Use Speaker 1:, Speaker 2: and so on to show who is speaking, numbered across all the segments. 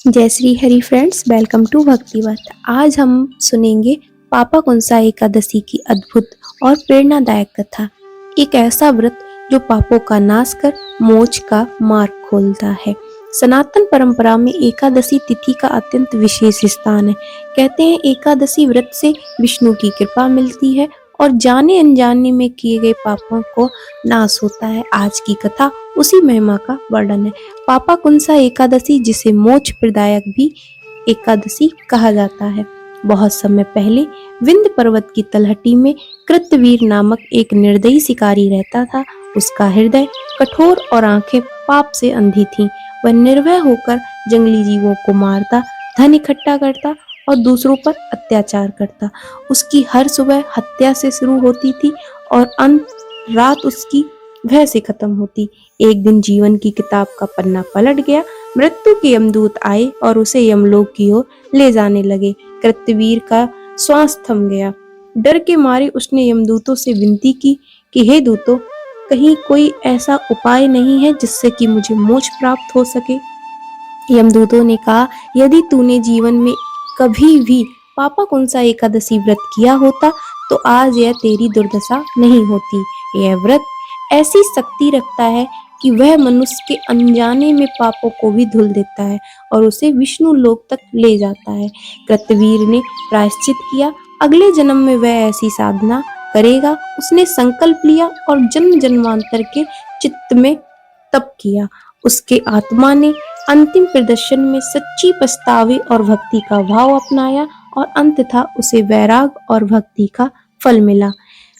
Speaker 1: जय Shri Hari friends, welcome to Bhaktivat. आज हम सुनेंगे पापा कौनसा एकादशी की अद्भुत और प्रेरणादायक कथा। एक ऐसा व्रत जो पापों का नाश कर मोक्ष का मार्ग खोलता है। सनातन परंपरा में एकादशी तिथि का अत्यंत विशेष स्थान है। कहते हैं एकादशी व्रत से विष्णु की कृपा मिलती है और जाने अनजाने में किए गए पापों को नाश होता है। आज की कथा उसी महिमा का वर्णन है। पापा कुंसा एकादशी, जिसे मोक्ष प्रदायक भी एकादशी कहा जाता है। बहुत समय पहले विंध्य पर्वत की तलहटी में कृतवीर नामक एक निर्दयी शिकारी रहता था। उसका हृदय कठोर और आंखें पाप से अंधी थीं। वह निर्भय होकर जंगली जीवों को मारता, धन इकट्ठा करता और दूसरों पर अत्याचार करता। उसकी हर सुबह हत्या से शुरू होती थी और अंत रात उसकी भय से खत्म होती। एक दिन जीवन की किताब का पन्ना पलट गया। मृत्यु के यमदूत आए और उसे यमलोक की ओर ले जाने लगे। कृतवीर का श्वास थम गया। डर के मारे उसने यमदूतों से विनती की कि हे दूतों, कहीं कोई ऐसा उपाय नहीं है जिससे कि मुझे मोक्ष प्राप्त हो सके। यमदूतों ने कहा, यदि तूने जीवन में कभी भी पापा कौनसा एकादशी व्रत किया होता तो आज यह तेरी दुर्दशा नहीं होती। यह व्रत ऐसी शक्ति रखता है कि वह मनुष्य के अनजाने में पापों को भी धुल देता है और उसे विष्णु लोक तक ले जाता है। कृतवीर ने प्रायश्चित किया। अगले जन्म में वह ऐसी साधना करेगा। उसने संकल्प लिया और जन्म जन्मांतर के चित्त में तप किया। उसके आत्मा ने अंतिम प्रदर्शन में सच्ची पछतावे और भक्ति का भाव अपनाया और अंततः उसे वैराग और भक्ति का फल मिला।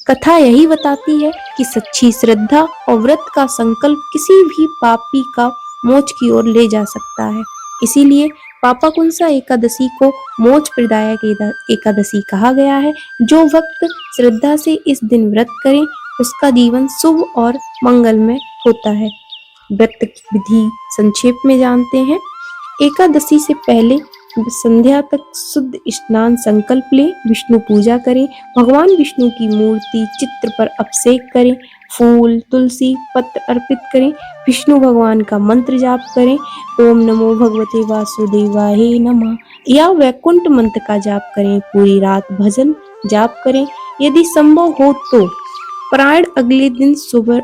Speaker 1: कथा यही बताती है कि सच्ची श्रद्धा और व्रत का संकल्प किसी भी पापी का मोक्ष की ओर ले जा सकता है। इसीलिए पापा कुंसा एकादशी को मोक्ष प्रदायक एकादशी कहा गया है। जो भक्त श्रद्धा से इस दिन व्रत करें, उसका जीवन शुभ और मंगलमय होता है। व्रत की विधि संक्षेप में जानते हैं। एकादशी से पहले संध्या तक शुद्ध स्नान संकल्प लें। विष्णु पूजा करें। भगवान विष्णु की मूर्ति चित्र पर अभिषेक करें। फूल, तुलसी पत्र अर्पित करें। विष्णु भगवान का मंत्र जाप करें। ओम नमो भगवते वासुदेवाय नमः या वैकुंठ मंत्र का जाप करें। पूरी रात भजन जाप करें। यदि संभव हो तो पारायण अगले दिन सुबह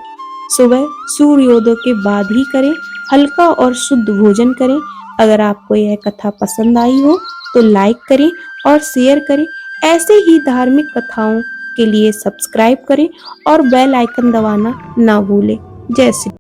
Speaker 1: सूर्योदय के बाद ही करें। हल्का और शुद्ध भोजन करें। अगर आपको यह कथा पसंद आई हो तो लाइक करें और शेयर करें। ऐसे ही धार्मिक कथाओं के लिए सब्सक्राइब करें और बेल आइकन दबाना ना भूलें। जय श्री